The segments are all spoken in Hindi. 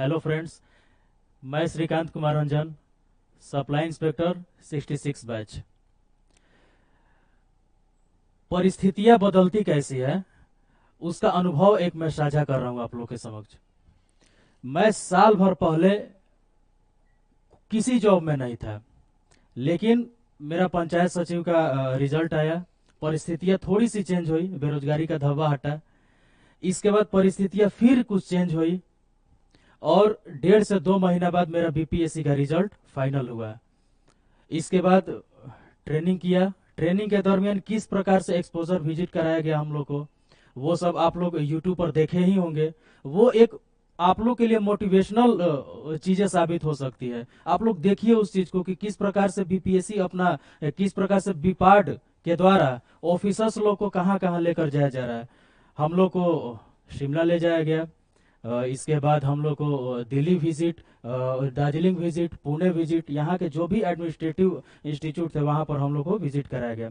हेलो फ्रेंड्स, मैं Shrikant Kumar Ranjan, supply inspector 66 batch. परिस्थितियां बदलती कैसी है उसका अनुभव एक मैं साझा कर रहा हूं आप लोगों के समक्ष। मैं साल भर पहले किसी जॉब में नहीं था, लेकिन मेरा पंचायत सचिव का रिजल्ट आया। परिस्थितियां थोड़ी सी चेंज हुई, बेरोजगारी का धब्बा हटा। इसके बाद परिस्थितियां फिर कुछ चेंज हुई और 1.5 से 2 महीना बाद मेरा बीपीएससी का रिजल्ट फाइनल हुआ। इसके बाद ट्रेनिंग किया। ट्रेनिंग के दरमियान किस प्रकार से एक्सपोजर विजिट कराया गया हम लोग को, वो सब आप लोग यूट्यूब पर देखे ही होंगे। वो एक आप लोग के लिए मोटिवेशनल चीजें साबित हो सकती है। आप लोग देखिए उस चीज को कि किस प्रकार से बीपीएससी अपना किस प्रकार से बीपार्ड के द्वारा ऑफिसर्स लोग को कहाँ कहाँ लेकर जाया जा रहा है। हम लोग को शिमला ले जाया गया। इसके बाद हम लोग को Delhi visit, Darjeeling visit, Pune visit, यहाँ के जो भी एडमिनिस्ट्रेटिव इंस्टीट्यूट थे वहां पर हम लोग को विजिट कराया गया।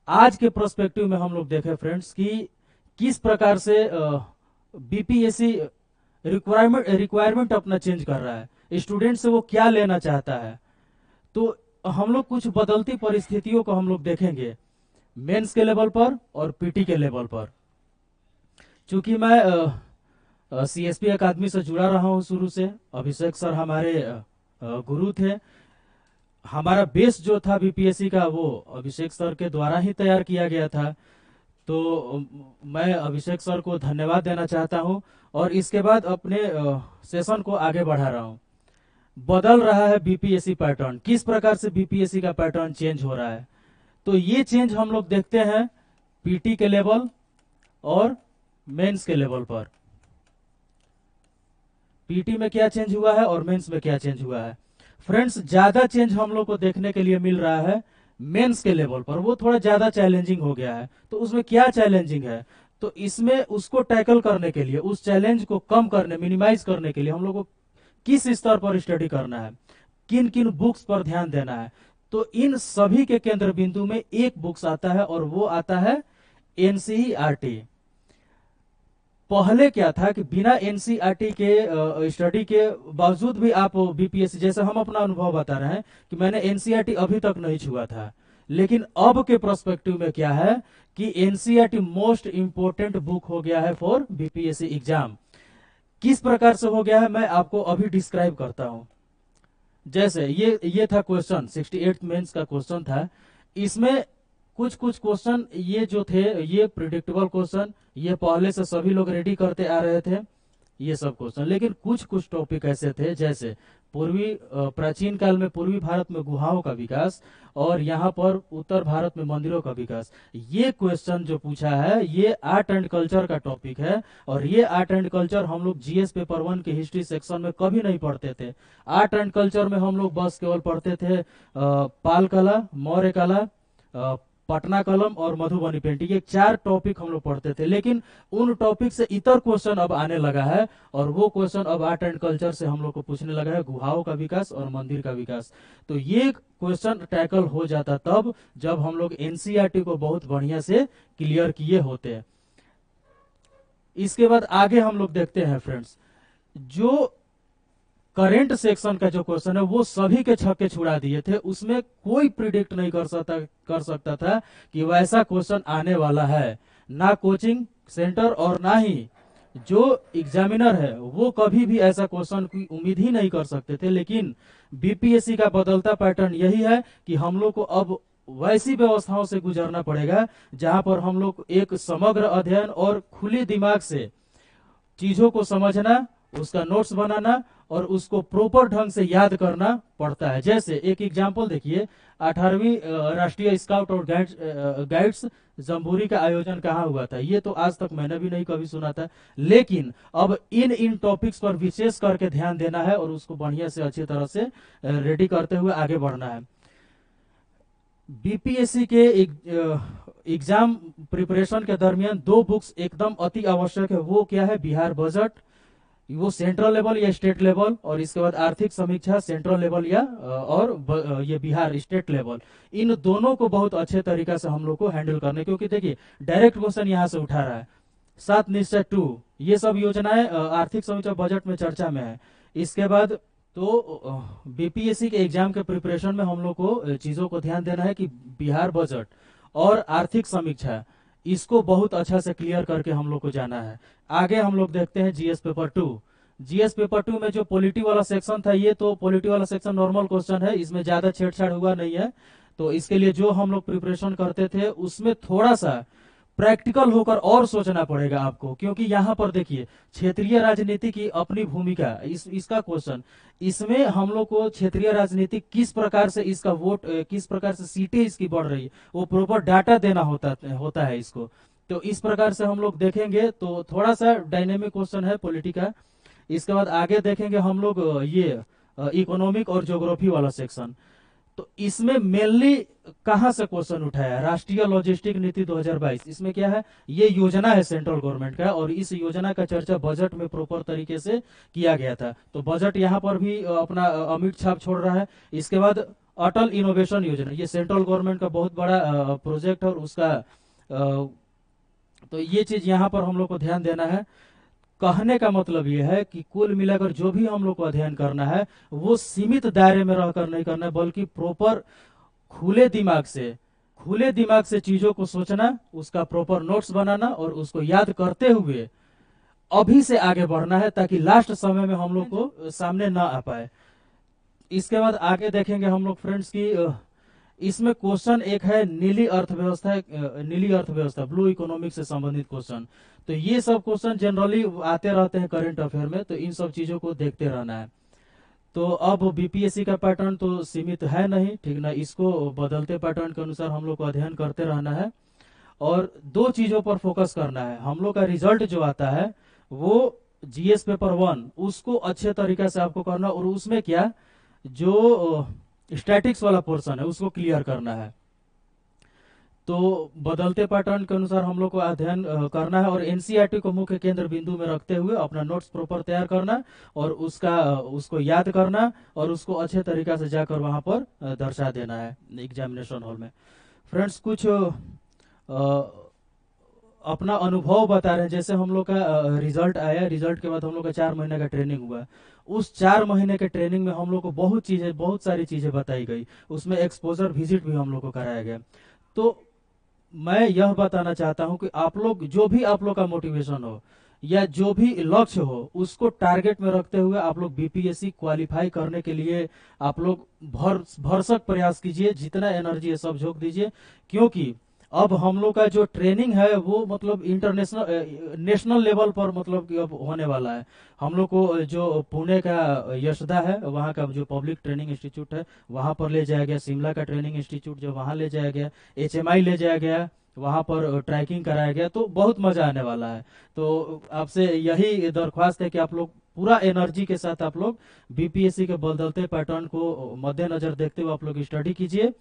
आज के प्रोस्पेक्टिव में हम लोग देखें फ्रेंड्स कि किस प्रकार से बीपीएससी रिक्वायरमेंट अपना चेंज कर रहा है, स्टूडेंट से वो क्या लेना चाहता है। तो हम लोग कुछ बदलती परिस्थितियों को हम लोग देखेंगे मेंस के लेवल पर और पीटी के लेवल पर। चूंकि मैं सीएसपी अकादमी से जुड़ा रहा हूं शुरू से, अभिषेक सर हमारे गुरु थे। हमारा बेस जो था बीपीएससी का वो अभिषेक सर के द्वारा ही तैयार किया गया था। तो मैं अभिषेक सर को धन्यवाद देना चाहता हूं और इसके बाद अपने सेशन को आगे बढ़ा रहा हूं। बदल रहा है बीपीएससी पैटर्न, किस प्रकार से बीपीएससी का पैटर्न चेंज हो रहा है। तो ये चेंज हम लोग देखते हैं पीटी के लेवल और मेंस के लेवल पर। पीटी में क्या चेंज हुआ है और मेंस में क्या चेंज हुआ है। फ्रेंड्स, ज्यादा चेंज हम लोग को देखने के लिए मिल रहा है मेंस के लेवल पर। वो थोड़ा ज्यादा चैलेंजिंग हो गया है। तो उसमें क्या चैलेंजिंग है, तो इसमें उसको टैकल करने के लिए, उस चैलेंज को कम करने, मिनिमाइज करने के लिए हम लोग को किस स्तर पर स्टडी करना है, किन किन बुक्स पर ध्यान देना है। तो इन सभी के केंद्र बिंदु में एक बुक्स आता है और वो आता है एनसीईआरटी। पहले क्या था कि बिना एनसीईआरटी के स्टडी के बावजूद भी आप बीपीएससी, जैसे हम अपना अनुभव बता रहे हैं कि मैंने एनसीईआरटी अभी तक नहीं छुआ था, लेकिन अब के प्रोस्पेक्टिव में क्या है कि एनसीईआरटी मोस्ट इंपोर्टेंट बुक हो गया है फॉर बीपीएससी एग्जाम। किस प्रकार से हो गया है मैं आपको अभी डिस्क्राइब करता हूं। जैसे ये था क्वेश्चन, 68 मेंस का क्वेश्चन था। इसमें कुछ कुछ क्वेश्चन ये जो थे ये प्रिडिक्टेबल क्वेश्चन, ये पहले से सभी लोग रेडी करते आ रहे थे ये सब क्वेश्चन। लेकिन कुछ कुछ टॉपिक ऐसे थे जैसे प्राचीन काल में पूर्वी भारत में गुहाओं का विकास और यहाँ पर उत्तर भारत में मंदिरों का विकास। ये क्वेश्चन जो पूछा है ये आर्ट एंड कल्चर का टॉपिक है और ये आर्ट एंड कल्चर हम लोग जीएस पेपर 1 के हिस्ट्री सेक्शन में कभी नहीं पढ़ते थे। आर्ट एंड कल्चर में हम लोग बस केवल पढ़ते थे पाल कला, मौर्य कला, पटना कलम और मधुबनी पेंटिंग। ये 4 टॉपिक हम लोग पढ़ते थे, लेकिन उन टॉपिक से इतर क्वेश्चन अब आने लगा है और वो क्वेश्चन अब आर्ट एंड कल्चर से हम लोग को पूछने लगा है, गुहाओं का विकास और मंदिर का विकास। तो ये क्वेश्चन टैकल हो जाता तब जब हम लोग एनसीईआरटी को बहुत बढ़िया से क्लियर किए होते। इसके बाद आगे हम लोग देखते हैं फ्रेंड्स, जो करेंट सेक्शन का जो क्वेश्चन है वो सभी के छक्के छुड़ा दिए थे। उसमें कोई प्रिडिक्ट नहीं कर सकता था कि वैसा क्वेश्चन आने वाला है। ना कोचिंग सेंटर और ना ही जो एग्जामिनर है वो कभी भी ऐसा क्वेश्चन की उम्मीद ही नहीं कर सकते थे। लेकिन बीपीएससी का बदलता पैटर्न यही है कि हम लोग को अब वैसी व्यवस्थाओं से गुजरना पड़ेगा जहां पर हम लोग एक समग्र अध्ययन और खुले दिमाग से चीजों को समझना, उसका नोट्स बनाना और उसको प्रॉपर ढंग से याद करना पड़ता है। जैसे एक एग्जांपल देखिए, 18वीं राष्ट्रीय स्काउट और गाइड्स जम्बूरी का आयोजन कहाँ हुआ था, ये तो आज तक मैंने भी नहीं कभी सुना था। लेकिन अब इन टॉपिक्स पर विशेष करके ध्यान देना है और उसको बढ़िया से अच्छी तरह से रेडी करते हुए आगे बढ़ना है। बीपीएससी के एग्जाम प्रिपरेशन के दरमियान 2 बुक्स एकदम अति आवश्यक है। वो क्या है, बिहार बजट, वो सेंट्रल लेवल या स्टेट लेवल, और इसके बाद आर्थिक समीक्षा सेंट्रल लेवल या और ये बिहार स्टेट लेवल। इन दोनों को बहुत अच्छे तरीका से हम लोग को हैंडल करने, क्योंकि देखिए डायरेक्ट क्वेश्चन यहाँ से उठा रहा है। 7 निश्चय 2, ये सब योजनाएं आर्थिक समीक्षा बजट में चर्चा में है। इसके बाद तो बीपीएससी के एग्जाम के प्रिपरेशन में हम लोग को चीज़ों को ध्यान देना है कि बिहार बजट और आर्थिक समीक्षा इसको बहुत अच्छा से क्लियर करके हम लोग को जाना है। आगे हम लोग देखते हैं GS paper two. GS paper two में जो पॉलिटी वाला सेक्शन था, ये तो पॉलिटी वाला सेक्शन नॉर्मल क्वेश्चन है, इसमें ज़्यादा छेड़छाड़ हुआ नहीं है। तो इसके लिए जो हम लोग प्रिपरेशन करते थे उसमें थोड़ा सा प्रैक्टिकल होकर और सोचना पड़ेगा आपको, क्योंकि यहाँ पर देखिए क्षेत्रीय राजनीति की अपनी भूमिका, इसका क्वेश्चन, इसमें हम लोग को क्षेत्रीय राजनीति किस प्रकार से इसका वोट किस प्रकार से सीटें इसकी बढ़ रही है वो प्रॉपर डाटा देना होता है इसको। तो इस प्रकार से हम लोग देखेंगे तो थोड़ा सा डायनेमिक क्वेश्चन है पॉलिटी का। इसके बाद आगे देखेंगे हम लोग ये इकोनॉमिक और ज्योग्राफी वाला सेक्शन। तो इसमें मेनली कहाँ से क्वेश्चन उठाया है, राष्ट्रीय लॉजिस्टिक नीति 2022। इसमें क्या है, ये योजना है सेंट्रल गवर्नमेंट का, और इस योजना का चर्चा बजट में प्रॉपर तरीके से किया गया था। तो बजट यहाँ पर भी अपना अमिट छाप छोड़ रहा है। इसके बाद अटल इनोवेशन योजना, ये सेंट्रल गवर्नमेंट का बहुत बड़ा प्रोजेक्ट है, और उसका तो ये चीज यहाँ पर हम लोग को ध्यान देना है। कहने का मतलब ये है कि कुल मिलाकर जो भी हम लोग को अध्ययन करना है वो सीमित दायरे में रहकर नहीं करना है, बल्कि प्रॉपर खुले दिमाग से खुले दिमाग से चीजों को सोचना, उसका प्रॉपर नोट्स बनाना और उसको याद करते हुए अभी से आगे बढ़ना है, ताकि लास्ट समय में हम लोग को सामने ना आ पाए। इसके बाद आगे देखेंगे हम लोग फ्रेंड्स की इसमें क्वेश्चन एक है नीली अर्थव्यवस्था, ब्लू इकोनॉमिक से संबंधित क्वेश्चन। तो ये सब क्वेश्चन जनरली आते रहते हैं करंट अफेयर में, तो इन सब चीजों को देखते रहना है। तो अब बीपीएससी का पैटर्न तो सीमित है नहीं, ठीक ना, इसको बदलते पैटर्न के अनुसार हम लोग को अध्ययन करते रहना है। और दो चीजों पर फोकस करना है। हम लोग का रिजल्ट जो आता है वो जीएस पेपर वन, उसको अच्छे तरीके से आपको करना, और उसमें क्या, जो स्टैटिक्स वाला पोर्शन है उसको क्लियर करना है। तो बदलते पैटर्न के अनुसार हम लोग को अध्ययन करना है, और एनसीईआरटी को मुख्य केंद्र बिंदु में रखते हुए अपना नोट्स प्रॉपर तैयार करना, और उसको याद करना, और उसको अच्छे तरीके से जाकर वहां पर दर्शा देना है एग्जामिनेशन हॉल में। फ्रेंड्स कुछ अपना अनुभव बता रहे हैं। जैसे हम लोग का रिजल्ट आया, रिजल्ट के बाद हम लोग का 4 महीने का ट्रेनिंग हुआ। उस 4 महीने के ट्रेनिंग में हम लोग को बहुत सारी चीजें बताई गई, उसमें एक्सपोजर विजिट भी हम लोग को कराया गया। तो मैं यह बताना चाहता हूं कि आप लोग जो भी आप लोग का मोटिवेशन हो या जो भी लक्ष्य हो, उसको टारगेट में रखते हुए आप लोग बीपीएससी क्वालिफाई करने के लिए आप लोग भरसक प्रयास कीजिए, जितना एनर्जी है सब झोंक दीजिए। क्योंकि अब हम लोग का जो ट्रेनिंग है वो मतलब इंटरनेशनल नेशनल लेवल पर मतलब कि अब होने वाला है। हम लोग को जो पुणे का यशदा है, वहाँ का जो पब्लिक ट्रेनिंग इंस्टीट्यूट है वहाँ पर ले जाया गया, शिमला का ट्रेनिंग इंस्टीट्यूट जो वहाँ ले जाया गया, एचएमआई ले जाया गया, वहाँ पर ट्रैकिंग कराया गया। तो बहुत मजा आने वाला है। तो आपसे यही दरख्वास्त है कि आप लोग पूरा एनर्जी के साथ आप लोग बीपीएससी के बदलते पैटर्न को मद्देनजर देखते हुए आप लोग स्टडी कीजिए,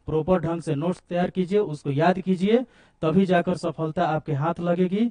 प्रॉपर ढंग से नोट्स तैयार कीजिए, उसको याद कीजिए, तभी जाकर सफलता आपके हाथ लगेगी।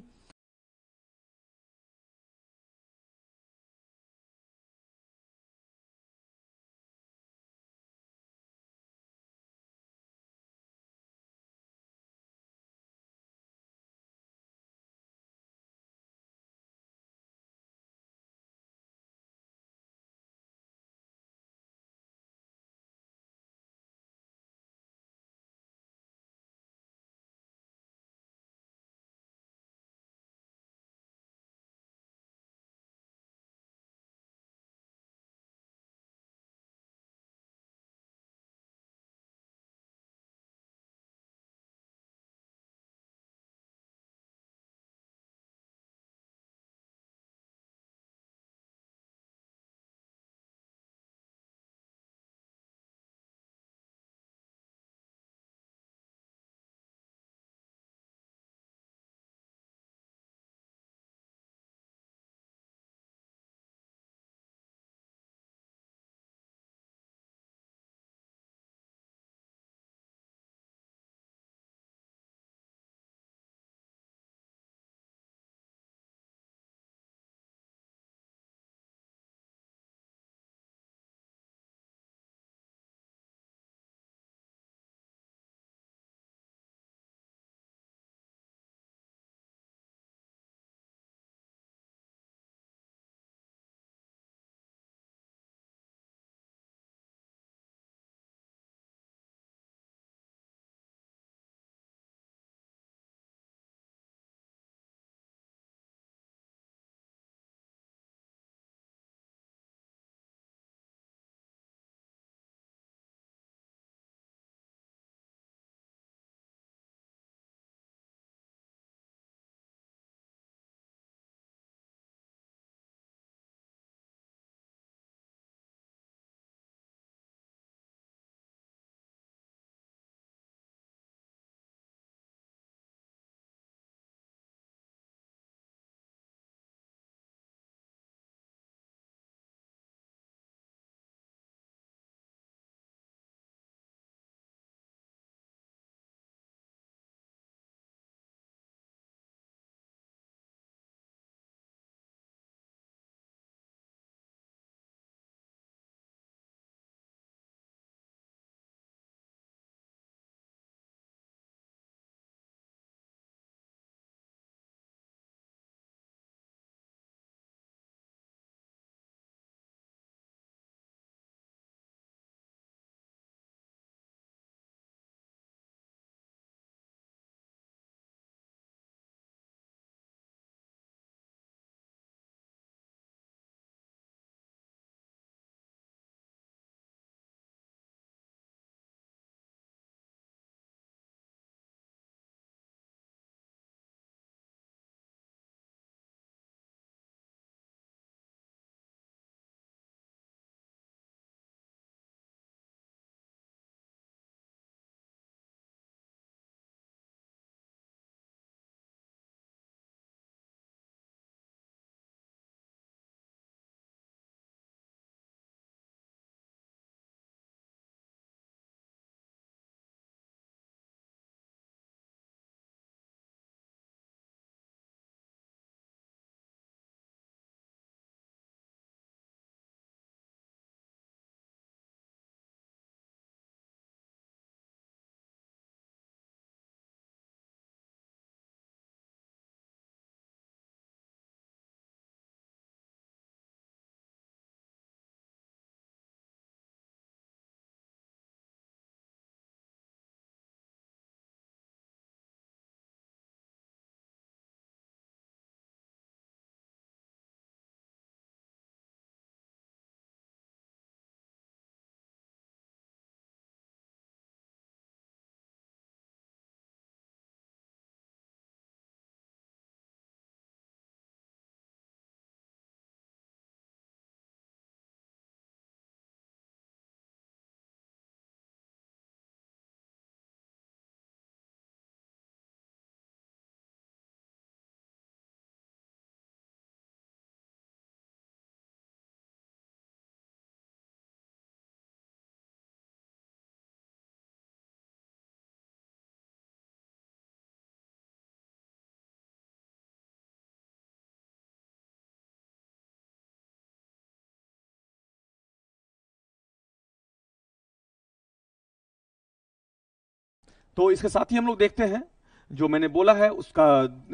तो इसके साथ ही हम लोग देखते हैं जो मैंने बोला है उसका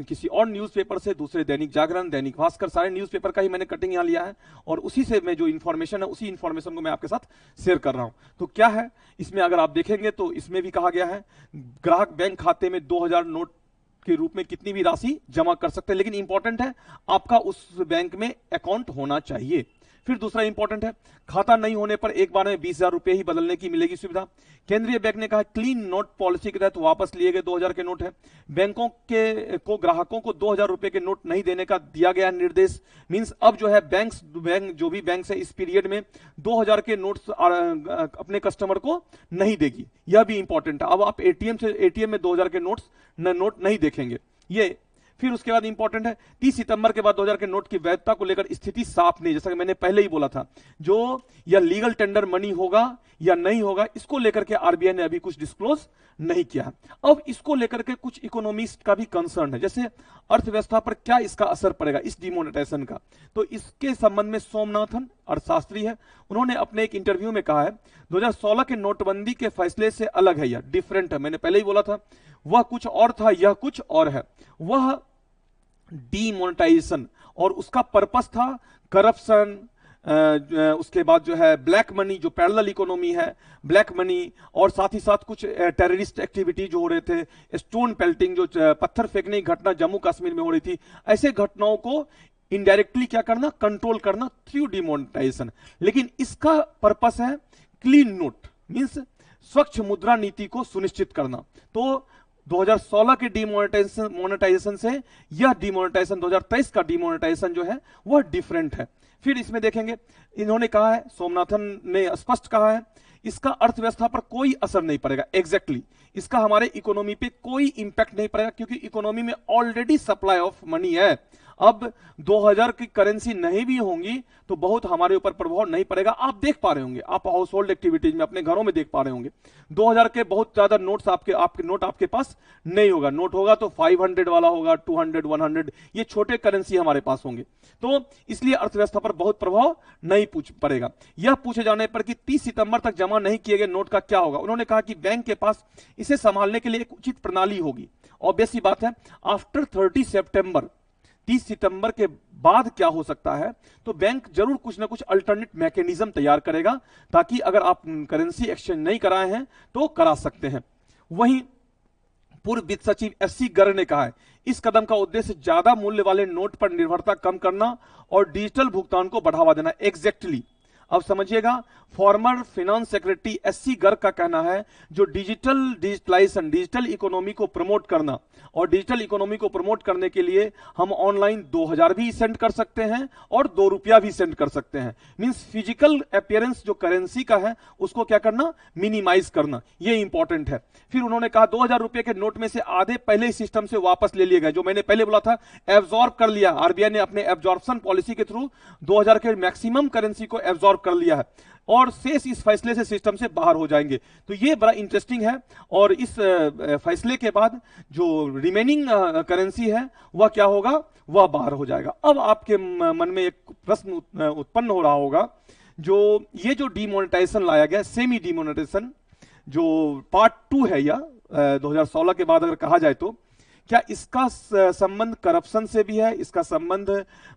किसी और न्यूज़पेपर से, दूसरे दैनिक जागरण, दैनिक भास्कर, सारे न्यूज़पेपर का ही मैंने कटिंग यहाँ लिया है और उसी से मैं जो इन्फॉर्मेशन है उसी इन्फॉर्मेशन को मैं आपके साथ शेयर कर रहा हूँ। तो क्या है इसमें, अगर आप देखेंगे तो इसमें भी कहा गया है ग्राहक बैंक खाते में 2000 नोट के रूप में कितनी भी राशि जमा कर सकते हैं, लेकिन इंपॉर्टेंट है आपका उस बैंक में अकाउंट होना चाहिए। फिर दूसरा इंपॉर्टेंट है, खाता नहीं होने पर एक बार में 20,000 रुपए ही बदलने की मिलेगी सुविधा। केंद्रीय बैंक ने कहा क्लीन नोट पॉलिसी के तहत वापस लिए गए 2000 के नोट है। बैंकों के को ग्राहकों को 2000 रुपए के नोट नहीं देने का दिया गया निर्देश। मींस अब जो है बैंक जो भी बैंक है इस पीरियड में 2000 के नोट्स अपने कस्टमर को नहीं देगी, यह भी इंपॉर्टेंट है। अब आप एटीएम में 2000 के नोट नहीं देखेंगे ये। फिर उसके बाद इंपॉर्टेंट है 30 सितंबर के बाद 2000 के नोट की वैधता को लेकर स्थिति साफ नहीं, जैसा कि मैंने पहले ही बोला था, जो या लीगल टेंडर मनी होगा या नहीं होगा इसको लेकर के आरबीआई ने अभी कुछ डिस्क्लोज नहीं किया है। अब इसको लेकर के कुछ इकोनॉमिस्ट का भी कंसर्न है, जैसे अर्थव्यवस्था पर क्या इसका असर पड़ेगा इस डिमोनेटाइजेशन का। तो इसके संबंध में सोमनाथन अर्थशास्त्री है, उन्होंने अपने एक इंटरव्यू में कहा है 2016 के नोटबंदी के फैसले से अलग है, यह डिफरेंट है। मैंने पहले ही बोला था वह कुछ और था, यह कुछ और है। वह डीमोनेटाइजेशन और उसका पर्पस था करप्शन, उसके बाद जो है ब्लैक मनी, जो पैरेलल इकोनॉमी है, ब्लैक मनी, और साथ ही साथ कुछ टेररिस्ट एक्टिविटी जो हो रहे थे, स्टोन पेल्टिंग, जो पत्थर फेंकने की घटना जम्मू कश्मीर में हो रही थी, ऐसे घटनाओं को इनडायरेक्टली क्या करना, कंट्रोल करना थ्रू डिमोनेटाइजेशन। लेकिन इसका पर्पस है क्लीन नोट, मींस स्वच्छ मुद्रा नीति को सुनिश्चित करना। तो 2016 के डिमोनेटाइजेशन से यह डिमोनेटाइजेशन 2023 का डिमोनेटाइजेशन जो है वह डिफरेंट है। फिर इसमें देखेंगे इन्होंने कहा है, सोमनाथन ने स्पष्ट कहा है इसका अर्थव्यवस्था पर कोई असर नहीं पड़ेगा। एग्जैक्टली इसका हमारे इकोनॉमी पे कोई इंपैक्ट नहीं पड़ेगा, क्योंकि इकोनॉमी में ऑलरेडी सप्लाई ऑफ मनी है। अब 2000 की करेंसी नहीं भी होंगी तो बहुत हमारे ऊपर प्रभाव नहीं पड़ेगा। आप देख पा रहे होंगे, आप हाउस होल्ड एक्टिविटीज में अपने घरों में देख पा रहे होंगे 2000 के बहुत ज्यादा नोट्स आपके नोट आपके पास नहीं होगा। नोट होगा तो 500 वाला होगा, 200, 100, ये छोटे करेंसी हमारे पास होंगे। तो इसलिए अर्थव्यवस्था पर बहुत प्रभाव नहीं पड़ेगा। यह पूछे जाने पर कि 30 सितंबर तक जमा नहीं किए गए नोट का क्या होगा, उन्होंने कहा कि बैंक के पास इसे संभालने के लिए एक उचित प्रणाली होगी। ऑब्वियस सी बात है, आफ्टर 30 सितंबर 30 सितंबर के बाद क्या हो सकता है, तो बैंक जरूर कुछ ना कुछ अल्टरनेट मैकेनिज्म तैयार करेगा, ताकि अगर आप करेंसी एक्सचेंज नहीं कराए हैं तो करा सकते हैं। वहीं पूर्व वित्त सचिव एससी गर्ग ने कहा है इस कदम का उद्देश्य ज्यादा मूल्य वाले नोट पर निर्भरता कम करना और डिजिटल भुगतान को बढ़ावा देना। एग्जैक्टली अब समझिएगा, former finance secretary SC Garg का कहना है जो डिजिटलाइजेशन, डिजिटल इकोनॉमी को प्रमोट करना, और डिजिटल इकोनॉमी को प्रमोट करने के लिए हम ऑनलाइन 2000 भी सेंड कर सकते हैं और 2 रुपया भी सेंड कर सकते हैं। मींस फिजिकल अपीयरेंस जो करेंसी का है उसको क्या करना, मिनिमाइज करना, ये इंपॉर्टेंट है। फिर उन्होंने कहा 2000 रुपए के नोट में से आधे पहले ही सिस्टम से वापस ले लिए गए, जो मैंने पहले बोला था एब्जॉर्ब कर लिया। आरबीआई ने अपने एब्जॉर्प्शन पॉलिसी के थ्रू 2000 के मैक्सिमम करेंसी को एब्जॉर्ब कर लिया है, और शेष इस फैसले से सिस्टम से बाहर हो जाएंगे। तो ये बड़ा इंटरेस्टिंग है, और इस फैसले के बाद जो रिमेनिंग करेंसी है वह क्या होगा, वह बाहर हो जाएगा। अब आपके मन में एक प्रश्न उत्पन्न हो रहा होगा, जो ये जो डिमोनेटाइजेशन लाया गया, सेमी डिमोनेटाइजेशन जो पार्ट 2 है, या 2016 के बाद अगर कहा जाए तो क्या इसका संबंध करप्शन से भी है, इसका संबंध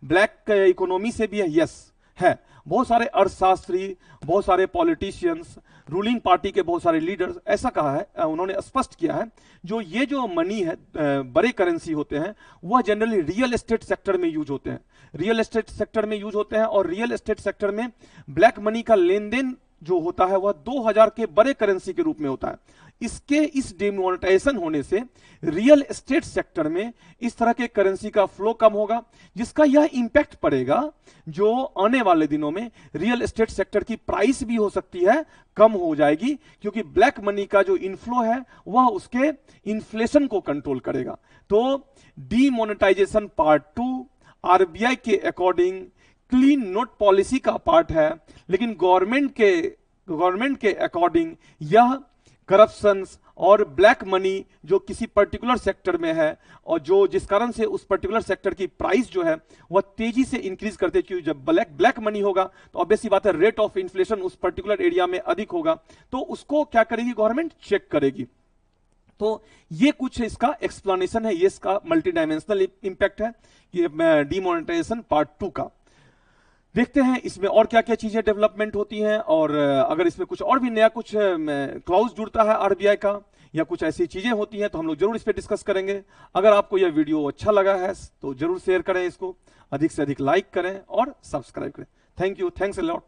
ब्लैक इकोनॉमी से भी है? यस है। बहुत सारे अर्थशास्त्री, बहुत सारे पॉलिटिशियंस, रूलिंग पार्टी के बहुत सारे लीडर्स ऐसा कहा है, उन्होंने स्पष्ट किया है जो ये जो मनी है, बड़े करेंसी होते हैं, वह जनरली रियल एस्टेट सेक्टर में यूज होते हैं, रियल एस्टेट सेक्टर में यूज होते हैं, और रियल एस्टेट सेक्टर में ब्लैक मनी का लेन देन जो होता है वह 2000 के बड़े करेंसी के रूप में होता है। इसके इस डिमोनेटाइजेशन होने से रियल एस्टेट सेक्टर में इस तरह के करेंसी का फ्लो कम होगा, जिसका यह इंपैक्ट पड़ेगा जो आने वाले दिनों में रियल एस्टेट सेक्टर की प्राइस भी हो सकती है कम हो जाएगी, क्योंकि ब्लैक मनी का जो इनफ्लो है वह उसके इन्फ्लेशन को कंट्रोल करेगा। तो डिमोनेटाइजेशन पार्ट 2 आरबीआई के अकॉर्डिंग क्लीन नोट पॉलिसी का पार्ट है, लेकिन गवर्नमेंट के अकॉर्डिंग यह करप्शन और ब्लैक मनी जो किसी पर्टिकुलर सेक्टर में है, और जो जिस कारण से उस पर्टिकुलर सेक्टर की प्राइस जो है वह तेजी से इंक्रीज करते, क्योंकि जब ब्लैक मनी होगा तो ऑब्वियस सी बात है रेट ऑफ इन्फ्लेशन उस पर्टिकुलर एरिया में अधिक होगा, तो उसको क्या करेगी गवर्नमेंट, चेक करेगी। तो ये कुछ इसका एक्सप्लेनेशन है, ये इसका मल्टी डायमेंशनल इम्पैक्ट है कि डीमोनेटाइजेशन पार्ट 2 का। देखते हैं इसमें और क्या क्या चीजें डेवलपमेंट होती हैं, और अगर इसमें कुछ और भी नया कुछ क्लाउज जुड़ता है आरबीआई का या कुछ ऐसी चीजें होती हैं तो हम लोग जरूर इस पे डिस्कस करेंगे। अगर आपको यह वीडियो अच्छा लगा है तो जरूर शेयर करें, इसको अधिक से अधिक लाइक करें और सब्सक्राइब करें। Thank you, thanks a lot.